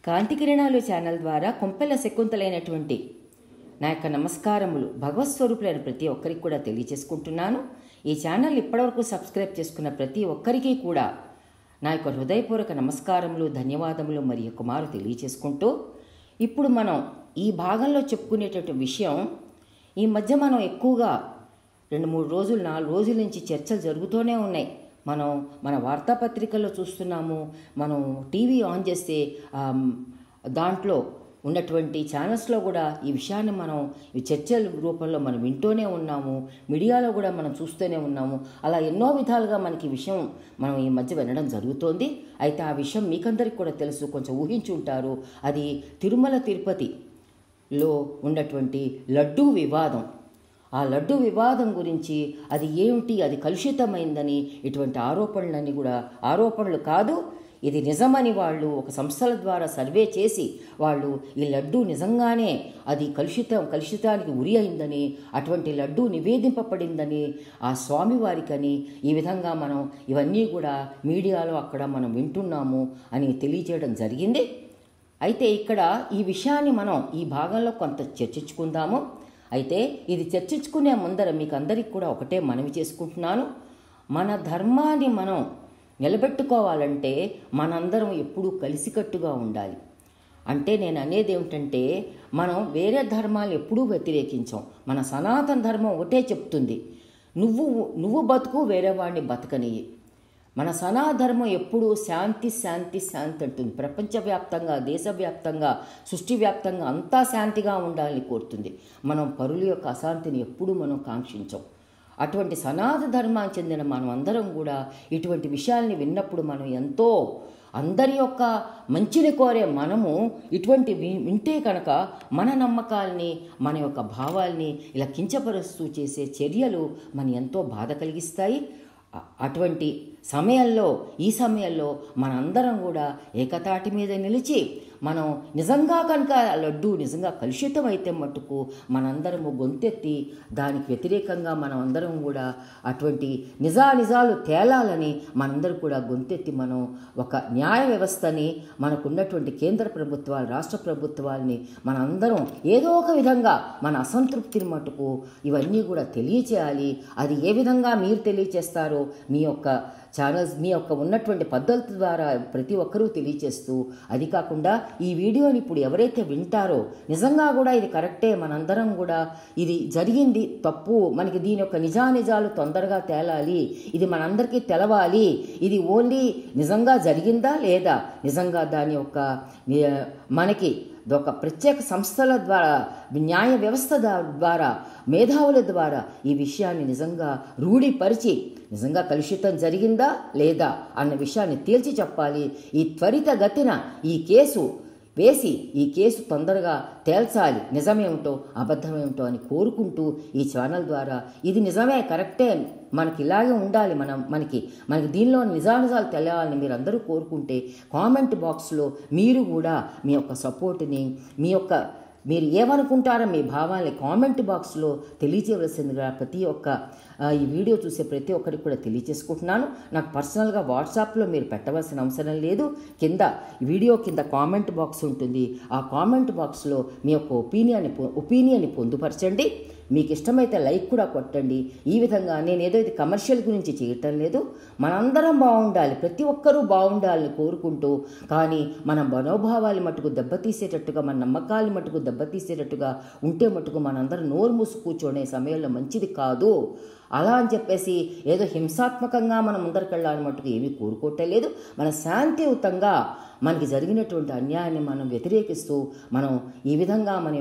కాంతి కిరణాలు ఛానల్ ద్వారా కొంపెల శకుంతలైనటువంటి నా యొక్క నమస్కారములు భగవత్ స్వరూపులైన ప్రతి ఒక్కరికి కూడా తెలియజేసుకుంటున్నాను. ఈ ఛానల్ ఇప్పటివరకు సబ్స్క్రైబ్ చేసుకున్న ప్రతి ఒక్కరికి కూడా నా యొక్క హృదయపూర్వక నమస్కారములు, ధన్యవాదములు మరి కుమారు తెలియజేసుకుంటూ, ఇప్పుడు మనం ఈ భాగంలో చెప్పుకునేటటువంటి విషయం, ఈ మధ్య మనం ఎక్కువగా 2-3 రోజులు 4 రోజుల నుంచి చర్చలు జరుగుతూనే ఉన్నాయి. మనం మన వార్తాపత్రికల్లో చూస్తున్నాము, మనం టీవీ ఆన్ చేస్తే దాంట్లో ఉన్నటువంటి ఛానల్స్లో కూడా ఈ విషయాన్ని మనం ఈ చర్చల రూపంలో మనం వింటూనే ఉన్నాము, మీడియాలో కూడా మనం చూస్తూనే ఉన్నాము. అలా ఎన్నో విధాలుగా మనకి ఈ విషయం మనం ఈ మధ్య వినడం జరుగుతోంది. అయితే ఆ విషయం మీకందరికి కూడా తెలుసు, కొంచెం ఊహించి ఉంటారు. అది తిరుమల తిరుపతిలో ఉన్నటువంటి లడ్డూ వివాదం. ఆ లడ్డు వివాదం గురించి అది ఏమిటి, అది కలుషితమైందని ఇటువంటి ఆరోపణలన్నీ కూడా ఆరోపణలు కాదు, ఇది నిజమని వాళ్ళు ఒక సంస్థల ద్వారా సర్వే చేసి వాళ్ళు ఈ లడ్డు నిజంగానే అది కలుషితానికి ఉరి అయిందని, అటువంటి లడ్డు నివేదింపబడిందని ఆ స్వామివారికని ఈ విధంగా మనం ఇవన్నీ కూడా మీడియాలో అక్కడ మనం వింటున్నాము అని తెలియజేయడం జరిగింది. అయితే ఇక్కడ ఈ విషయాన్ని మనం ఈ భాగంలో కొంత చర్చించుకుందాము. అయితే ఇది చర్చించుకునే ముందర మీకు అందరికీ కూడా ఒకటే మనవి చేసుకుంటున్నాను, మన ధర్మాన్ని మనం నిలబెట్టుకోవాలంటే మనందరం ఎప్పుడూ కలిసికట్టుగా ఉండాలి. అంటే నేను అనేది ఏమిటంటే, మనం వేరే ధర్మాలు ఎప్పుడూ వ్యతిరేకించాం. మన సనాతన ధర్మం ఒకటే చెప్తుంది, నువ్వు బతుకు, వేరే వాడిని బతకనియ్యి. మన సనాధర్మం ఎప్పుడూ శాంతి శాంతి శాంతి అంటుంది. ప్రపంచవ్యాప్తంగా, దేశవ్యాప్తంగా, సృష్టి వ్యాప్తంగా అంతా శాంతిగా ఉండాలని కోరుతుంది. మనం పరుల యొక్క అశాంతిని ఎప్పుడూ మనం కాంక్షించాం. అటువంటి సనాతన ధర్మానికి చెందిన మనం అందరం కూడా ఇటువంటి విషయాల్ని విన్నప్పుడు మనం ఎంతో అందరి యొక్క మంచిని కోరే మనము ఇటువంటి వింటే కనుక మన నమ్మకాల్ని, మన యొక్క భావాల్ని ఇలా కించపరుస్తూ చేసే చర్యలు మన ఎంతో బాధ కలిగిస్తాయి. అటువంటి సమయంలో, ఈ సమయంలో మనందరం కూడా ఏకతాటి మీద నిలిచి మనం నిజంగా కనుక లడ్డు నిజంగా కలుషితం అయితే మట్టుకు మనందరము గొంతెత్తి దానికి వ్యతిరేకంగా మనం అందరం కూడా అటువంటి నిజాలు తేలాలని మనందరూ కూడా గొంతెత్తి మనం ఒక న్యాయ వ్యవస్థని, మనకున్నటువంటి కేంద్ర ప్రభుత్వాలు, రాష్ట్ర ప్రభుత్వాలని మనందరం ఏదో ఒక విధంగా మన అసంతృప్తిని మట్టుకు ఇవన్నీ కూడా తెలియచేయాలి. అది ఏ విధంగా మీరు తెలియచేస్తారో మీ యొక్క ఛానల్స్, మీ యొక్క ఉన్నటువంటి పద్ధతుల ద్వారా ప్రతి ఒక్కరూ తెలియచేస్తూ, అది కాకుండా ఈ వీడియోని ఇప్పుడు ఎవరైతే వింటారో నిజంగా కూడా ఇది కరెక్టే, మనందరం కూడా ఇది జరిగింది తప్పు, మనకి దీని యొక్క నిజాలు తొందరగా తేలాలి, ఇది మనందరికీ తెలవాలి, ఇది ఓన్లీ నిజంగా జరిగిందా లేదా, నిజంగా దాని యొక్క మనకి ఒక ప్రత్యేక సంస్థల ద్వారా, న్యాయ వ్యవస్థ ద్వారా, మేధావుల ద్వారా ఈ విషయాన్ని నిజంగా రూఢిపరిచి నిజంగా కలుషితం జరిగిందా లేదా అన్న విషయాన్ని తేల్చి చెప్పాలి. ఈ త్వరితగతిన ఈ కేసు వేసి ఈ కేసు తొందరగా తేల్చాలి, నిజమేమిటో అబద్ధమేమిటో అని కోరుకుంటూ ఈ ఛానల్ ద్వారా ఇది నిజమే, కరెక్టే, మనకి ఇలాగే ఉండాలి, మనకి దీనిలో నిజాలు తెలియాలని మీరు అందరూ కోరుకుంటే కామెంట్ బాక్స్లో మీరు కూడా మీ యొక్క సపోర్ట్ని, మీరు ఏమనుకుంటారో మీ భావాల్ని కామెంట్ బాక్స్లో తెలియజేయవలసిందిగా ప్రతి ఒక్క ఈ వీడియో చూసే ప్రతి ఒక్కరికి కూడా తెలియజేసుకుంటున్నాను. నాకు పర్సనల్గా వాట్సాప్లో మీరు పెట్టవలసిన అవసరం లేదు. కింద వీడియో కింద కామెంట్ బాక్స్ ఉంటుంది. ఆ కామెంట్ బాక్స్లో మీ యొక్క ఒపీనియన్ని పొందుపరచండి. మీకు ఇష్టమైతే లైక్ కూడా కొట్టండి. ఈ విధంగా నేను ఏదో ఇది కమర్షియల్ గురించి చేయటం లేదు, మనందరం బాగుండాలి, ప్రతి ఒక్కరూ బాగుండాలని కోరుకుంటూ, కానీ మన మనోభావాలు మటుకు దెబ్బతీసేటట్టుగా, మన నమ్మకాలు మటుకు దెబ్బతీసేటట్టుగా ఉంటే మటుకు మనందరం నోరు మూసు కూర్చొనే సమయంలో మంచిది కాదు. అలా అని చెప్పేసి ఏదో హింసాత్మకంగా మనం ముందరికెళ్ళాలని మటుకు ఏమీ కోరుకోవట్లేదు. మన శాంతియుతంగా మనకి జరిగినటువంటి అన్యాయాన్ని మనం వ్యతిరేకిస్తూ మనం ఈ విధంగా మన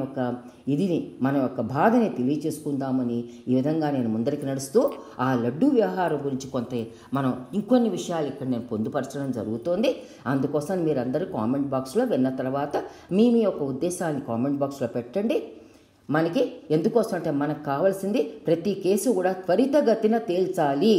యొక్క బాధని తెలియచేసుకుందామని ఈ విధంగా నేను ముందరికి నడుస్తూ ఆ లడ్డూ వ్యవహారం గురించి కొంత మనం ఇంకొన్ని విషయాలు ఇక్కడ నేను పొందుపరచడం జరుగుతోంది. అందుకోసం మీరందరూ కామెంట్ బాక్స్లో విన్న తర్వాత మీ యొక్క ఉద్దేశాన్ని కామెంట్ బాక్స్లో పెట్టండి. మనకి ఎందుకోసం అంటే మనకు కావాల్సింది ప్రతి కేసు కూడా త్వరితగతిన తేల్చాలి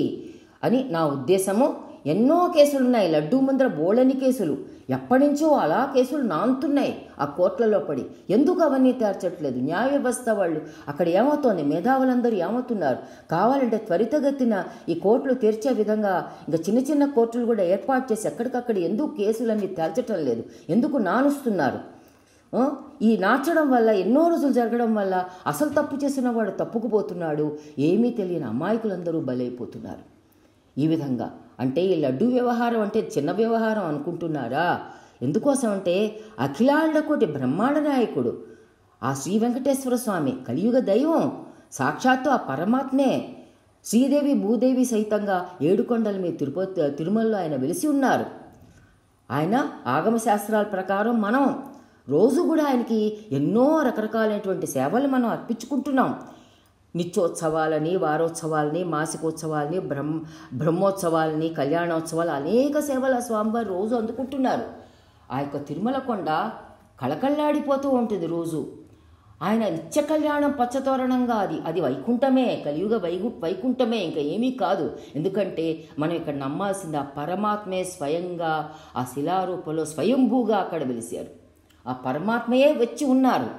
అని నా ఉద్దేశము. ఎన్నో కేసులు ఉన్నాయి, లడ్డూ ముందర బోళని కేసులు, ఎప్పటి నుంచో అలా కేసులు నానుతున్నాయి ఆ కోర్టులలో పడి. ఎందుకు అవన్నీ తేర్చట్లేదు? న్యాయ వ్యవస్థ వాళ్ళు అక్కడ ఏమవుతోంది? మేధావులందరూ ఏమవుతున్నారు? కావాలంటే త్వరితగతిన ఈ కోర్టులు తెరిచే విధంగా ఇంకా చిన్న చిన్న కోర్టులు కూడా ఏర్పాటు చేసి ఎక్కడికక్కడ ఎందుకు కేసులన్నీ తేల్చటం లేదు? ఎందుకు నానుస్తున్నారు? ఈ నాచడం వల్ల, ఎన్నో రోజులు జరగడం వల్ల అసలు తప్పు చేసిన వాడు తప్పుకుపోతున్నాడు. ఏమీ తెలియని అమాయకులందరూ బలైపోతున్నారు. ఈ విధంగా అంటే ఈ లడ్డూ వ్యవహారం అంటే చిన్న వ్యవహారం అనుకుంటున్నారా? ఎందుకోసం అంటే అఖిలాండ కోటి బ్రహ్మాండ నాయకుడు ఆ శ్రీ వెంకటేశ్వర స్వామి, కలియుగ దైవం, సాక్షాత్తు ఆ పరమాత్మే. శ్రీదేవి భూదేవి సైతంగా ఏడుకొండల మీద తిరుమలలో ఆయన వెలిసి ఉన్నారు. ఆయన ఆగమ శాస్త్రాల ప్రకారం మనం రోజు కూడా ఆయనకి ఎన్నో రకరకాలైనటువంటి సేవలు మనం అర్పించుకుంటున్నాం. నిత్యోత్సవాలని, వారోత్సవాలని, మాసికోత్సవాలని, బ్రహ్మోత్సవాలని, కళ్యాణోత్సవాలు, అనేక సేవలు ఆ స్వామివారు రోజు అందుకుంటున్నారు. ఆ యొక్క తిరుమల కొండ కళకళలాడిపోతూ ఉంటుంది రోజు. ఆయన నిత్య కళ్యాణం పచ్చతోరణంగా అది వైకుంఠమే, కలియుగ వైకుంఠమే, ఇంకా ఏమీ కాదు. ఎందుకంటే మనం ఇక్కడ నమ్మాల్సింది ఆ పరమాత్మే స్వయంగా ఆ శిలారూపంలో స్వయంభూగా అక్కడ వెలిశారు. ఆ పరమాత్మయే వచ్చి ఉన్నారు,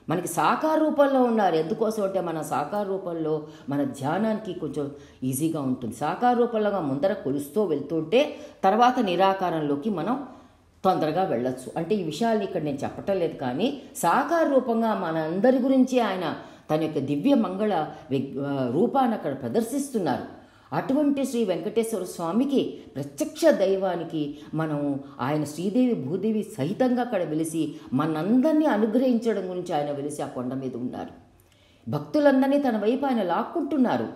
మనకి సాకార రూపంలో ఉన్నారు. ఎందుకోసం అంటే మన సాకార రూపంలో మన ధ్యానానికి కొంచెం ఈజీగా ఉంటుంది. సాకార రూపంలో ముందర కొలుస్తూ వెళ్తుంటే తర్వాత నిరాకారంలోకి మనం తొందరగా వెళ్ళొచ్చు. అంటే ఈ విషయాల్ని ఇక్కడ నేను చెప్పటం లేదు, కానీ సాకార రూపంగా మన అందరి గురించి ఆయన తన యొక్క దివ్య మంగళ రూపాన్ని అక్కడ ప్రదర్శిస్తున్నారు. అటువంటి శ్రీ వెంకటేశ్వర స్వామికి, ప్రత్యక్ష దైవానికి మనం ఆయన శ్రీదేవి భూదేవి సహితంగా అక్కడ వెలిసి మనందరినీ అనుగ్రహించడం గురించి ఆయన వెలిసి ఆ కొండ మీద ఉన్నారు. భక్తులందరినీ తన వైపు ఆయన లాక్కుంటున్నారు.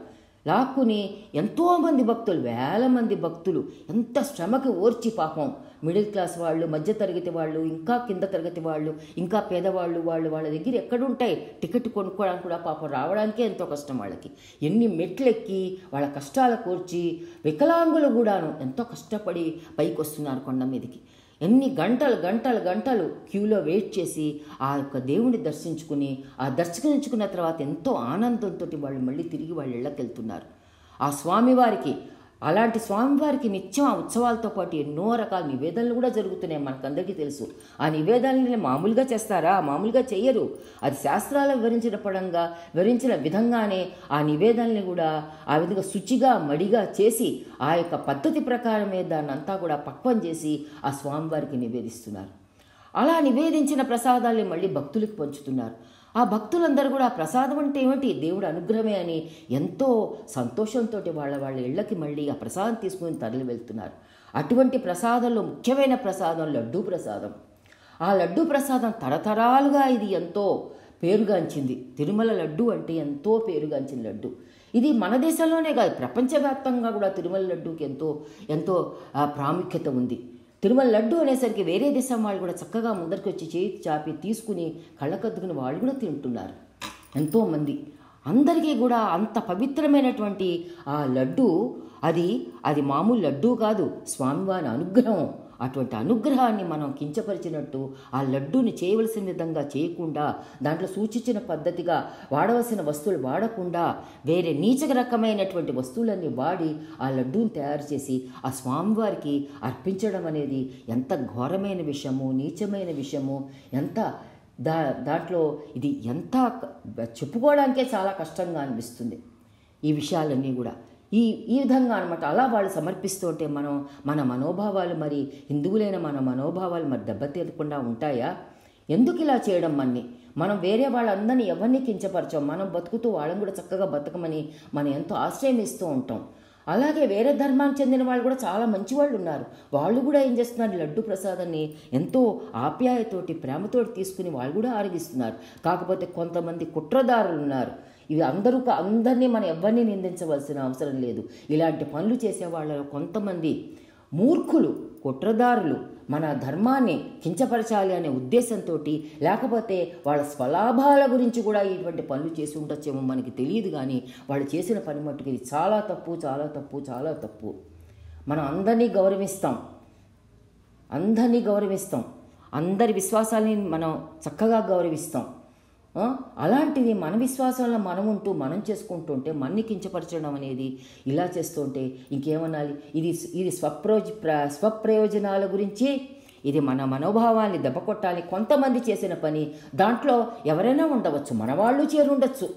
లాక్కుని ఎంతోమంది భక్తులు, వేల మంది భక్తులు ఎంత శ్రమకి ఓర్చి, పాపం మిడిల్ క్లాస్ వాళ్ళు, మధ్యతరగతి వాళ్ళు, ఇంకా కింద తరగతి వాళ్ళు, ఇంకా పేదవాళ్ళు, వాళ్ళ దగ్గర ఎక్కడుంటాయి టికెట్ కొనుక్కోవడానికి కూడా పాపం రావడానికే ఎంతో కష్టం వాళ్ళకి. ఎన్ని మెట్లెక్కి వాళ్ళ కష్టాలు కోర్చి, వికలాంగులు కూడాను ఎంతో కష్టపడి పైకి వస్తున్నారు కొండ మీదకి. ఎన్ని గంటలు క్యూలో వెయిట్ చేసి ఆ యొక్క దేవుని దర్శించుకుని, ఆ దర్శించుకున్న తర్వాత ఎంతో ఆనందంతో వాళ్ళు మళ్ళీ తిరిగి వాళ్ళ ఇళ్ళకి వెళ్తున్నారు. ఆ స్వామివారికి, అలాంటి స్వామివారికి నిత్యం ఆ ఉత్సవాలతో పాటు ఎన్నో రకాల నివేదనలు కూడా జరుగుతున్నాయి. మనకందరికీ తెలుసు. ఆ నివేదనల్ని మామూలుగా చేస్తారా? మామూలుగా చెయ్యరు. అది శాస్త్రాలు వివరించిన విధంగానే ఆ నివేదనల్ని కూడా ఆ విధంగా శుచిగా మడిగా చేసి ఆ యొక్క పద్ధతి ప్రకారమే దాన్ని అంతా కూడా పక్వం చేసి ఆ స్వామివారికి నివేదిస్తున్నారు. అలా నివేదించిన ప్రసాదాల్ని మళ్ళీ భక్తులకు పంచుతున్నారు. ఆ భక్తులందరూ కూడా ఆ ప్రసాదం అంటే ఏమిటి, దేవుడు అనుగ్రహమే అని ఎంతో సంతోషంతో వాళ్ళ ఇళ్ళకి మళ్ళీ ఆ ప్రసాదం తీసుకుని తరలి వెళ్తున్నారు. అటువంటి ప్రసాదంలో ముఖ్యమైన ప్రసాదం లడ్డూ ప్రసాదం. ఆ లడ్డూ ప్రసాదం తరతరాలుగా ఇది ఎంతో పేరుగాంచింది. తిరుమల లడ్డు అంటే ఎంతో పేరుగాంచిన లడ్డు. ఇది మన దేశంలోనే కాదు, ప్రపంచవ్యాప్తంగా కూడా తిరుమల లడ్డూకి ఎంతో ప్రాముఖ్యత ఉంది. తిరుమల లడ్డు అనేసరికి వేరే దేశం వాళ్ళు కూడా చక్కగా ముందరికి వచ్చి చేయి చాపి తీసుకుని కళ్ళకద్దుకుని వాళ్ళు కూడా తింటున్నారు ఎంతోమంది. అందరికీ కూడా అంత పవిత్రమైనటువంటి ఆ లడ్డు, అది మామూలు లడ్డు కాదు, స్వామివారి అనుగ్రహం. అటువంటి అనుగ్రహాన్ని మనం కించపరిచినట్టు ఆ లడ్డూని చేయవలసిన విధంగా చేయకుండా, దాంట్లో సూచించిన పద్ధతిగా వాడవలసిన వస్తువులు వాడకుండా వేరే నీచ రకమైనటువంటి వస్తువులన్నీ వాడి ఆ లడ్డూని తయారు చేసి ఆ స్వామివారికి అర్పించడం అనేది ఎంత ఘోరమైన విషయము, నీచమైన విషయము, ఎంత దాంట్లో ఇది ఎంత చెప్పుకోవడానికే చాలా కష్టంగా అనిపిస్తుంది ఈ విషయాలన్నీ కూడా. ఈ విధంగా అనమాట. అలా వాళ్ళు సమర్పిస్తూ ఉంటే మన మనోభావాలు, మరి హిందువులైన మన మనోభావాలు మరి దెబ్బతీయకుండా ఉంటాయా? ఎందుకు ఇలా చేయడం? మనం వేరే వాళ్ళందరినీ ఎవరిని కించపరచాం. మనం బతుకుతూ వాళ్ళని కూడా చక్కగా బతకమని మనం ఎంతో ఆశ్రయం ఇస్తూ ఉంటాం. అలాగే వేరే ధర్మానికి చెందిన వాళ్ళు కూడా చాలా మంచి వాళ్ళు ఉన్నారు. వాళ్ళు కూడా ఏం చేస్తున్నారు, లడ్డు ప్రసాదాన్ని ఎంతో ఆప్యాయతోటి, ప్రేమతోటి తీసుకుని వాళ్ళు కూడా ఆరగిస్తున్నారు. కాకపోతే కొంతమంది కుట్రదారులు ఉన్నారు. ఇవి అందరినీ మనం ఎవరిని నిందించవలసిన అవసరం లేదు. ఇలాంటి పనులు చేసే వాళ్ళలో కొంతమంది మూర్ఖులు, కుట్రదారులు మన ధర్మాన్ని కించపరచాలి అనే ఉద్దేశంతో, లేకపోతే వాళ్ళ స్వలాభాల గురించి కూడా ఇటువంటి పనులు చేసి ఉండొచ్చేమో మనకి తెలియదు. కానీ వాళ్ళు చేసిన పని మట్టుకు ఇది చాలా తప్పు, చాలా తప్పు, చాలా తప్పు. మనం అందరినీ గౌరవిస్తాం, అందరి విశ్వాసాలని మనం చక్కగా గౌరవిస్తాం. అలాంటిది మన విశ్వాసంలో మనం ఉంటూ మనం చేసుకుంటుంటే మన్ని కించపరచడం అనేది ఇలా చేస్తుంటే ఇంకేమనాలి? ఇది స్వప్రయోజనాల గురించి ఇది మన మనోభావాన్ని దెబ్బకొట్టాలి. కొంతమంది చేసిన పని దాంట్లో ఎవరైనా ఉండవచ్చు, మన వాళ్ళు చేరుండొచ్చు,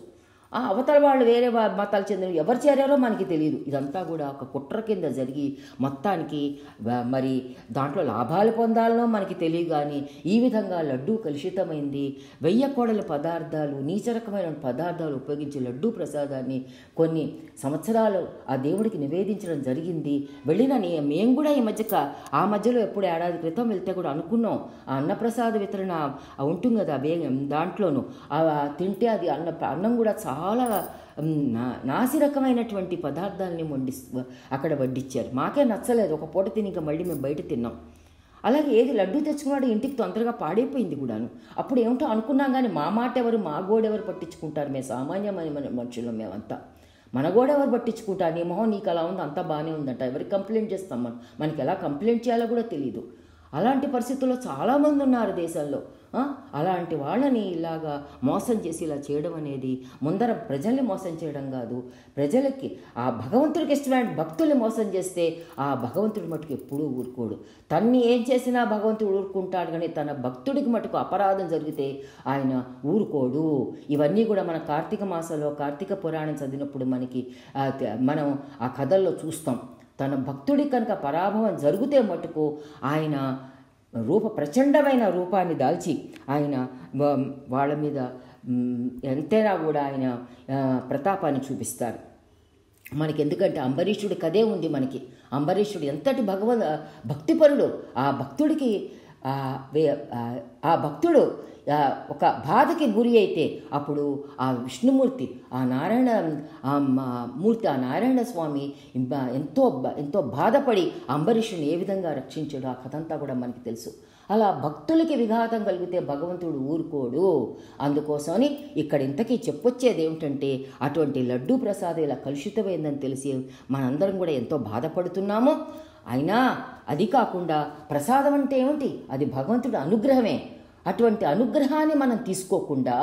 అవతల వాళ్ళు వేరే మతాలు చెందిన ఎవరు చేరారో మనకి తెలియదు. ఇదంతా కూడా ఒక కుట్ర కింద జరిగి మొత్తానికి మరి దాంట్లో లాభాలు పొందాలనో మనకి తెలియదు. కానీ ఈ విధంగా లడ్డూ కలుషితమైంది. 1000 కోడల పదార్థాలు, నీచరకమైన పదార్థాలు ఉపయోగించి లడ్డూ ప్రసాదాన్ని కొన్ని సంవత్సరాలు ఆ దేవుడికి నివేదించడం జరిగింది. మేము కూడా ఈ ఆ మధ్యలో ఎప్పుడు ఏడాది క్రితం వెళ్తే కూడా అనుకున్నాం, ఆ అన్నప్రసాద వితరణ ఉంటుంది కదా దాంట్లోనూ తింటే అది అన్నం కూడా చాలా నాసిరకమైనటువంటి పదార్థాలని అక్కడ వడ్డించారు. మాకే నచ్చలేదు. ఒక పూట తిని ఇంకా మళ్ళీ మేము బయట తిన్నాం. అలాగే ఏది లడ్డూ తెచ్చుకున్నాడు ఇంటికి తొందరగా పాడైపోయింది కూడాను. అప్పుడు ఏమిటో అనుకున్నాం, కానీ మా మాట ఎవరు, మా గోడెవరు పట్టించుకుంటారు? మేము సామాన్యమైన మనుషులం, మేమంతా మన గోడెవరు పట్టించుకుంటారు? నీ మొహం నీకు అలా ఉంది, అంతా బాగానే ఉందంట, ఎవరికి కంప్లైంట్ చేస్తాం? మనకి ఎలా కంప్లైంట్ చేయాలో కూడా తెలియదు. అలాంటి పరిస్థితుల్లో చాలామంది ఉన్నారు దేశాల్లో. అలాంటి వాళ్ళని ఇలాగా మోసం చేసి ఇలా చేయడం అనేది ముందర ప్రజల్ని మోసం చేయడం కాదు, ప్రజలకి ఆ భగవంతుడికి ఇష్టమైన భక్తుల్ని మోసం చేస్తే ఆ భగవంతుడి మటుకు ఎప్పుడూ ఊరుకోడు. తన్ని ఏం చేసినా భగవంతుడు ఊరుకుంటాడు, కానీ తన భక్తుడికి మటుకు అపరాధం జరిగితే ఆయన ఊరుకోడు. ఇవన్నీ కూడా మన కార్తీక మాసంలో కార్తీక పురాణం చదివినప్పుడు మనం ఆ కథల్లో చూస్తాం. తన భక్తుడి కనుక పరాభవం జరిగితే మటుకు ఆయన ప్రచండమైన రూపాన్ని దాల్చి ఆయన వాళ్ళ మీద ఎంతైనా కూడా ఆయన ప్రతాపాన్ని చూపిస్తారు మనకి. ఎందుకంటే అంబరీషుడి కథే ఉంది మనకి. అంబరీషుడు ఎంతటి భక్తిపరుడు. ఆ భక్తుడికి ఆ భక్తుడు ఒక బాధకి గురి అయితే అప్పుడు ఆ విష్ణుమూర్తి, ఆ నారాయణ మూర్తి, ఆ నారాయణ స్వామి ఎంతో బాధపడి అంబరీషుని ఏ విధంగా రక్షించాడు ఆ కథంతా కూడా మనకి తెలుసు. అలా భక్తులకి విఘాతం కలిగితే భగవంతుడు ఊరుకోడు. అందుకోసమని ఇక్కడ ఇంతకీ చెప్పొచ్చేది ఏమిటంటే, అటువంటి లడ్డూ ప్రసాదం ఇలా కలుషితమైందని తెలిసి మనందరం కూడా ఎంతో బాధపడుతున్నాము. అయినా అది కాకుండా ప్రసాదం అంటే ఏమిటి? అది భగవంతుడి అనుగ్రహమే. అటువంటి అనుగ్రహాన్ని మనం తీసుకోకుండా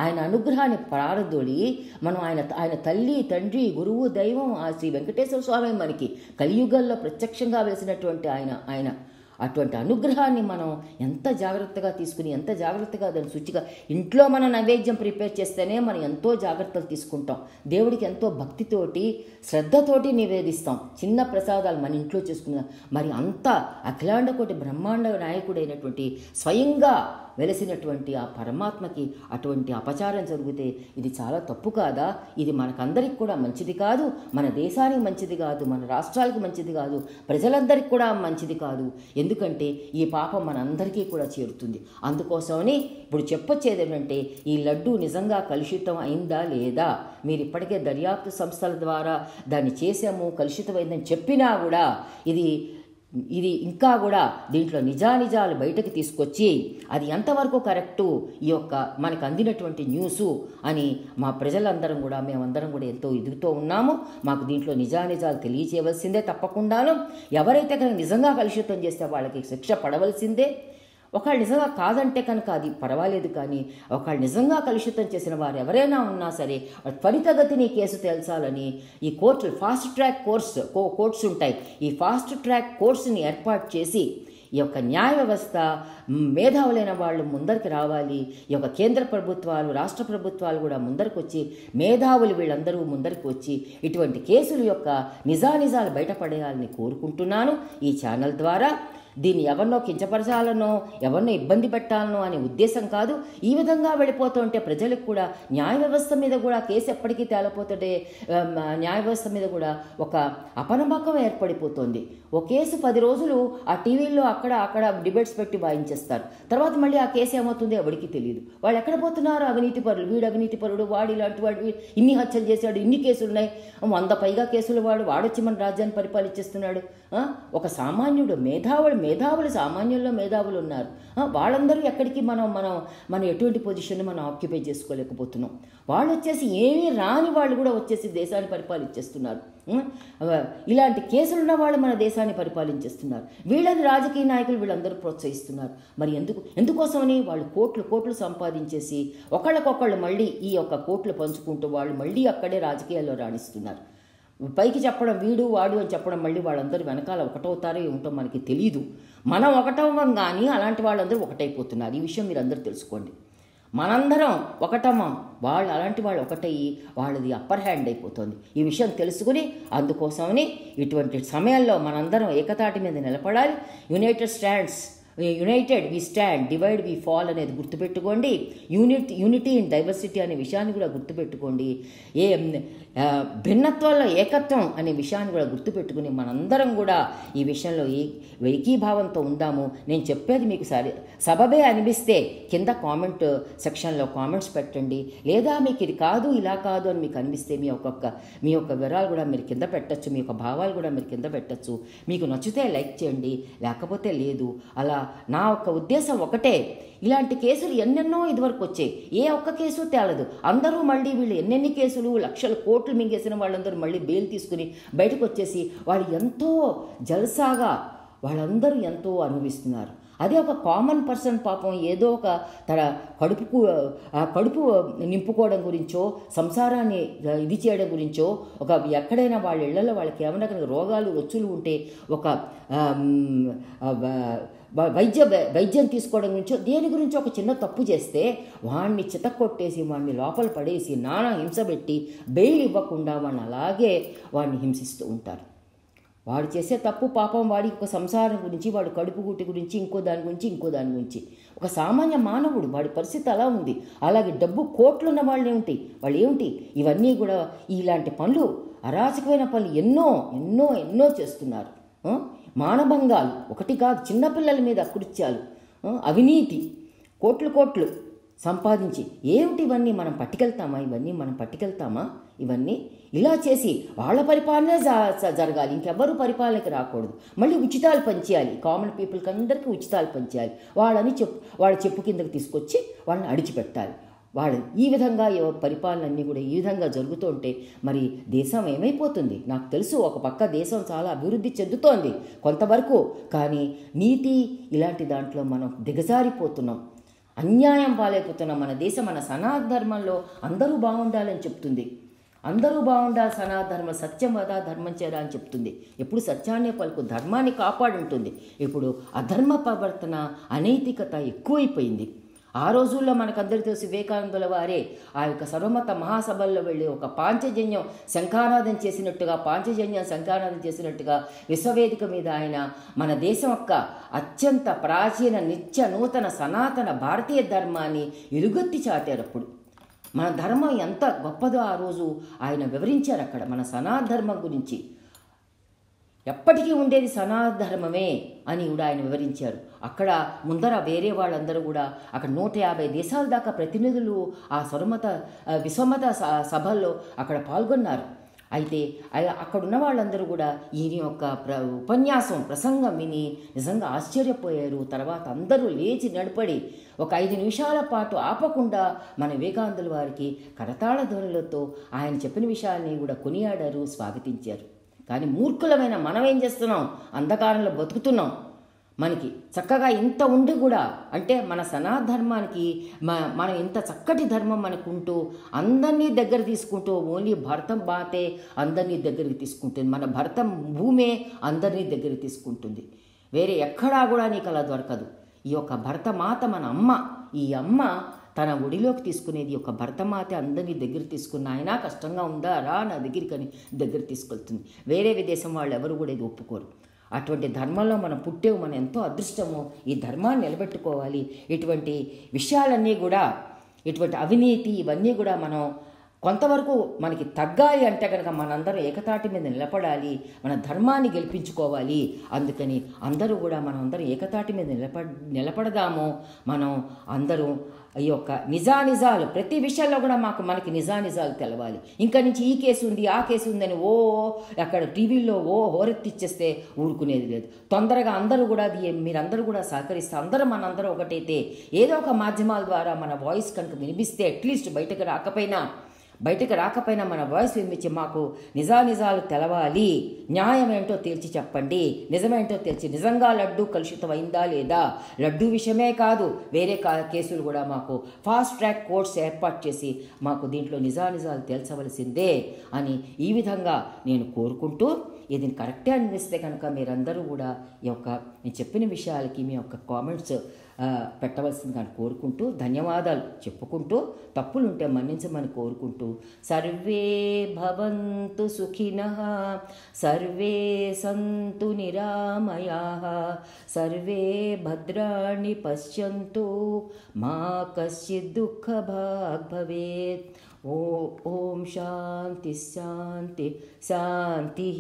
ఆయన అనుగ్రహాన్ని ప్రారదోలి మనం ఆయన తల్లి, తండ్రి, గురువు, దైవం ఆ శ్రీ వెంకటేశ్వర స్వామి మనకి కలియుగంలో ప్రత్యక్షంగా వెలిసినటువంటి ఆయన అటువంటి అనుగ్రహాన్ని మనం ఎంత జాగ్రత్తగా తీసుకుని, ఎంత జాగ్రత్తగా దాన్ని శుచిగా ఇంట్లో మనం నైవేద్యం ప్రిపేర్ చేస్తేనే మనం ఎంతో జాగ్రత్తలు తీసుకుంటాం. దేవుడికి ఎంతో భక్తితోటి శ్రద్ధతోటి నివేదిస్తాం. చిన్న ప్రసాదాలు మన ఇంట్లో చేసుకున్నాం. మరి అంత అఖిలాండ కోటి బ్రహ్మాండ నాయకుడైనటువంటి స్వయంగా వెలసినటువంటి ఆ పరమాత్మకి అటువంటి అపచారం జరిగితే ఇది చాలా తప్పు కాదా? ఇది మనకందరికి కూడా మంచిది కాదు, మన దేశానికి మంచిది కాదు, మన రాష్ట్రాలకు మంచిది కాదు, ప్రజలందరికీ కూడా మంచిది కాదు. ఎందుకంటే ఈ పాపం మనందరికీ కూడా చేరుతుంది. అందుకోసమని ఇప్పుడు చెప్పొచ్చేది ఏంటంటే, ఈ లడ్డు నిజంగా కలుషితం అయిందా లేదా, మీరు ఇప్పటికే దర్యాప్తు సంస్థల ద్వారా దాన్ని చేసాము, కలుషితమైందని చెప్పినా కూడా ఇది ఇంకా కూడా దీంట్లో నిజానిజాలు బయటకు తీసుకొచ్చి అది ఎంతవరకు కరెక్టు ఈ యొక్క మనకు అందినటువంటి న్యూసు అని మా ప్రజలందరం కూడా మేమందరం కూడా ఎంతో ఎదుగుతూ ఉన్నాము. మాకు దీంట్లో నిజానిజాలు తెలియచేయవలసిందే తప్పకుండాను. ఎవరైతే కనుక నిజంగా కలుషితం చేస్తే వాళ్ళకి శిక్ష పడవలసిందే. ఒకళ్ళు నిజంగా కాదంటే కనుక అది పర్వాలేదు, కానీ ఒకళ్ళు నిజంగా కలుషితం చేసిన వారు ఎవరైనా ఉన్నా సరే త్వరితగతిని కేసు తేల్చాలని ఈ కోర్టు ఫాస్ట్ ట్రాక్ కోర్ట్స్ ఉంటాయి. ఈ ఫాస్ట్ ట్రాక్ కోర్ట్స్ని ఏర్పాటు చేసి ఈ యొక్క న్యాయ వ్యవస్థ మేధావులైన వాళ్ళు ముందరికి రావాలి. ఈ యొక్క కేంద్ర ప్రభుత్వాలు, రాష్ట్ర ప్రభుత్వాలు కూడా ముందరికి వచ్చి, మేధావులు వీళ్ళందరూ ముందరికి వచ్చి ఇటువంటి కేసుల యొక్క నిజానిజాలు బయటపడేయాలని కోరుకుంటున్నాను ఈ ఛానల్ ద్వారా. దీన్ని ఎవరినో కించపరచాలనో ఎవరినో ఇబ్బంది పెట్టాలనో అనే ఉద్దేశం కాదు. ఈ విధంగా వెళ్ళిపోతుంటే ప్రజలకు కూడా న్యాయ వ్యవస్థ మీద కూడా కేసు ఎప్పటికీ తేలిపోతుంటే న్యాయ వ్యవస్థ మీద కూడా ఒక అపనమ్మకం ఏర్పడిపోతుంది. ఒక కేసు 10 రోజులు ఆ టీవీల్లో అక్కడ డిబేట్స్ పెట్టి వాయించేస్తారు. తర్వాత మళ్ళీ ఆ కేసు ఏమవుతుంది ఎవరికి తెలియదు. వాళ్ళు ఎక్కడ పోతున్నారు? అవినీతి పరులు, వీడు అవినీతి పరుడు, వాడు ఇలాంటి వాడు, ఇన్ని హత్యలు చేశాడు, ఇన్ని కేసులు ఉన్నాయి, 100 పైగా కేసులు, వాడొచ్చి మన రాజ్యాన్ని పరిపాలించేస్తున్నాడు. ఒక సామాన్యుడు మేధావులు సామాన్యుల్లో మేధావులు ఉన్నారు. వాళ్ళందరూ ఎక్కడికి మనం ఎటువంటి పొజిషన్ని మనం ఆక్యుపై చేసుకోలేకపోతున్నాం. వాళ్ళు వచ్చేసి ఏమీ రాని వాళ్ళు కూడా వచ్చేసి దేశాన్ని పరిపాలించేస్తున్నారు. ఇలాంటి కేసులున్న వాళ్ళు మన దేశాన్ని పరిపాలించేస్తున్నారు. వీళ్ళని రాజకీయ నాయకులు వీళ్ళందరూ ప్రోత్సహిస్తున్నారు. మరి ఎందుకోసమని వాళ్ళు కోట్లు సంపాదించేసి ఒకళ్ళకొకళ్ళు మళ్ళీ ఈ యొక్క కోట్లు పంచుకుంటూ వాళ్ళు మళ్ళీ అక్కడే రాజకీయాల్లో రాణిస్తున్నారు. పైకి చెప్పడం వీడు వాడు అని చెప్పడం, మళ్ళీ వాళ్ళందరూ వెనకాల ఒకటవుతారో ఏమిటో మనకి తెలియదు. మనం ఒకటవ్వం కానీ అలాంటి వాళ్ళందరూ ఒకటైపోతున్నారు. ఈ విషయం మీరు అందరూ తెలుసుకోండి. మనందరం ఒకటమ్మం, వాళ్ళు అలాంటి వాళ్ళు ఒకటయ్యి వాళ్ళది అప్పర్ హ్యాండ్ అయిపోతుంది. ఈ విషయం తెలుసుకుని అందుకోసమని ఇటువంటి సమయాల్లో మనందరం ఏకతాటి మీద నిలబడాలి. United we stand, divide we fall అనేది గుర్తుపెట్టుకోండి. యూనిటీ ఇన్ డైవర్సిటీ అనే విషయాన్ని కూడా గుర్తుపెట్టుకోండి. భిన్నత్వంలో ఏకత్వం అనే విషయాన్ని కూడా గుర్తుపెట్టుకుని మనందరం కూడా ఈ విషయంలో ఏకీభావంతో ఉందాము. నేను చెప్పేది మీకు సబబే అనిపిస్తే కింద కామెంట్ సెక్షన్లో కామెంట్స్ పెట్టండి. లేదా మీకు ఇది కాదు ఇలా కాదు అని మీకు అనిపిస్తే మీ యొక్క వివరాలు కూడా మీరు కింద పెట్టచ్చు, మీ యొక్క భావాలు కూడా మీరు కింద పెట్టచ్చు. మీకు నచ్చితే లైక్ చేయండి, లేకపోతే లేదు. అలా నా యొక్క ఉద్దేశం ఒకటే, ఇలాంటి కేసులు ఎన్నెన్నో ఇదివరకు వచ్చాయి, ఏ ఒక్క కేసు తేలదు. అందరూ మళ్ళీ వీళ్ళు ఎన్నెన్ని కేసులు లక్షల కోట్లు మింగేసిన వాళ్ళందరూ మళ్ళీ బెయిల్ తీసుకుని బయటకు వచ్చేసి వాళ్ళు ఎంతో జల్సాగా వాళ్ళందరూ ఎంతో అనుభవిస్తున్నారు. అదే ఒక కామన్ పర్సన్ పాపం ఏదో ఒక తన కడుపు నింపుకోవడం గురించో, సంసారాన్ని ఇది చేయడం గురించో, ఒక ఎక్కడైనా వాళ్ళ ఇళ్లలో వాళ్ళకి ఏమైనా కనుక రోగాలు రొచ్చులు ఉంటే ఒక వైద్యం తీసుకోవడం గురించో దేని గురించో ఒక చిన్న తప్పు చేస్తే వాడిని చితక్కొట్టేసి వాడిని లోపల పడేసి నానా హింస పెట్టి బెయిల్ ఇవ్వకుండా వాడిని అలాగే వాడిని హింసిస్తూ ఉంటారు. వాడు చేసే తప్పు పాపం వాడికి ఒక సంసారం గురించి, వాడు కడుపు గుట్టి గురించి, ఇంకో దాని గురించి ఒక సామాన్య మానవుడు వాడి పరిస్థితి అలా ఉంది. అలాగే డబ్బు కోట్లున్న వాళ్ళు ఏమిటి ఇవన్నీ కూడా ఇలాంటి పనులు, అరాచకమైన పనులు ఎన్నో చేస్తున్నారు. మానభంగాలు ఒకటి కాదు, చిన్నపిల్లల మీద అకృత్యాలు, అవినీతి, కోట్లు సంపాదించి ఏమిటి ఇవన్నీ మనం పట్టుకెళ్తామా? ఇవన్నీ ఇలా చేసి వాళ్ళ పరిపాలనే జరగాలి, ఇంకెవ్వరూ పరిపాలనకి రాకూడదు. మళ్ళీ ఉచితాలు పంచేయాలి, కామన్ పీపుల్కి అందరికీ ఉచితాలు పంచేయాలి. వాళ్ళ చెప్పు కిందకి తీసుకొచ్చి వాళ్ళని అడిచిపెట్టాలి. వాళ్ళు ఈ విధంగా పరిపాలన అన్నీ కూడా ఈ విధంగా జరుగుతుంటే మరి దేశం ఏమైపోతుంది? నాకు తెలుసు ఒక పక్క దేశం చాలా అభివృద్ధి చెందుతోంది కొంతవరకు, కానీ నీతి ఇలాంటి దాంట్లో మనం దిగజారిపోతున్నాం, అన్యాయం పాలైపోతున్నాం. మన దేశం మన సనాతన ధర్మంలో అందరూ బాగుండాలని చెప్తుంది, అందరూ బాగుండాలి, సనాతన ధర్మం సత్యం వద ధర్మం చేరా అని చెప్తుంది. ఎప్పుడు సత్యాన్ని పలుకు, ధర్మాన్ని కాపాడుంటుంది. ఇప్పుడు అధర్మ ప్రవర్తన, అనైతికత ఎక్కువైపోయింది. ఆ రోజుల్లో మనకందరికీ తెలిసి వివేకానందుల వారే ఆ యొక్క సర్వమత మహాసభల్లో వెళ్ళి ఒక పాంచజన్యం శంఖానాదం చేసినట్టుగా విశ్వవేదిక మీద ఆయన మన దేశం యొక్క అత్యంత ప్రాచీన నిత్య నూతన సనాతన భారతీయ ధర్మాన్ని ఎలుగెత్తి చాటారు. అప్పుడు మన ధర్మం ఎంత గొప్పదో ఆ రోజు ఆయన వివరించారు. అక్కడ మన సనాతన ధర్మం గురించి ఎప్పటికీ ఉండేది సనాతన ధర్మమే అని కూడా ఆయన వివరించారు. అక్కడ ముందర వేరే వాళ్ళందరూ కూడా అక్కడ 150 దేశాల దాకా ప్రతినిధులు ఆ విశ్వమత సభల్లో అక్కడ పాల్గొన్నారు. అయితే అక్కడున్న వాళ్ళందరూ కూడా ఈయన యొక్క ప్రసంగం విని నిజంగా ఆశ్చర్యపోయారు. తర్వాత అందరూ లేచి నడిపడి ఒక 5 నిమిషాల పాటు ఆపకుండా మన వివేకానందుల వారికి కరతాళ ధ్వనులతో ఆయన చెప్పిన విషయాన్ని కూడా కొనియాడారు, స్వాగతించారు. కానీ మూర్ఖులమైన మనం ఏం చేస్తున్నాం? అంధకారంలో బతుకుతున్నాం. మనకి చక్కగా ఇంత ఉండి కూడా, అంటే మన సనాతన ధర్మానికి మనం ఇంత చక్కటి ధర్మం మనకుంటూ అందరినీ దగ్గర తీసుకుంటూ, ఓన్లీ భరతం బాతే అందరినీ దగ్గరికి తీసుకుంటుంది, మన భరతం భూమే అందరినీ దగ్గరికి తీసుకుంటుంది. వేరే ఎక్కడా కూడా నీకు అలా దొరకదు. ఈ యొక్క భరతమాత మన అమ్మ, ఈ అమ్మ తన ఒడిలోకి తీసుకునేది ఒక భరతమాత అందరినీ దగ్గర తీసుకున్న ఆయన కష్టంగా ఉందా రా నా దగ్గరికి అని దగ్గర తీసుకెళ్తుంది. వేరే విదేశం వాళ్ళు ఎవరు కూడా ఇది ఒప్పుకోరు. అటువంటి ధర్మంలో మనం పుట్టేవు, మనం ఎంతో అదృష్టము. ఈ ధర్మాన్ని నిలబెట్టుకోవాలి. ఇటువంటి విషయాలన్నీ కూడా, ఇటువంటి అవినీతి ఇవన్నీ కూడా మనం కొంతవరకు మనకి తగ్గాలి అంటే కనుక మనందరం ఏకతాటి మీద నిలబడాలి, మన ధర్మాన్ని గెలిపించుకోవాలి. అందుకని అందరూ కూడా మనం అందరం ఏకతాటి మీద నిలబడదాము. మనం అందరూ ఈ యొక్క నిజాలు ప్రతి విషయాల్లో కూడా మనకి నిజాలు తెలవాలి. ఇంకా నుంచి ఈ కేసు ఉంది ఆ కేసు ఉందని అక్కడ టీవీల్లో హోరెత్తిచ్చేస్తే ఊరుకునేది లేదు. తొందరగా అందరూ కూడా మీరందరూ కూడా సహకరిస్తే మనందరం ఒకటైతే ఏదో ఒక మాధ్యమాల ద్వారా మన వాయిస్ కనుక వినిపిస్తే, అట్లీస్ట్ బయటకు రాకపోయినా బయటకు రాకపోయినా మన వాయిస్ వినిపించి మాకు నిజానిజాలు తెలవాలి, న్యాయం ఏంటో తేల్చి చెప్పండి, నిజమేంటో తేల్చి, నిజంగా లడ్డు కలుషితం అయిందా లేదా, లడ్డు విషయమే కాదు వేరే కేసులు కూడా మాకు ఫాస్ట్ ట్రాక్ కోర్ట్స్ ఏర్పాటు చేసి మాకు దీంట్లో నిజానిజాలు తేల్చవలసిందే అని ఈ విధంగా నేను కోరుకుంటూ, ఇది కరెక్టే అనిపిస్తే కనుక మీరందరూ కూడా ఈ యొక్క నేను చెప్పిన విషయాలకి మీ యొక్క కామెంట్స్ పెట్టవలసిందిగా కోరుకుంటూ, ధన్యవాదాలు చెప్పుకుంటూ, తప్పులుంటే మన్నించమని కోరుకుంటూ, సర్వే భవంతు సుఖినః, సర్వే సంతు నిరామయాః, సర్వే భద్రాణి పశ్యంతు, మా కశ్చిద్ దుఃఖభాగ్ భవేత్. ఓం శాంతి శాంతి శాంతి.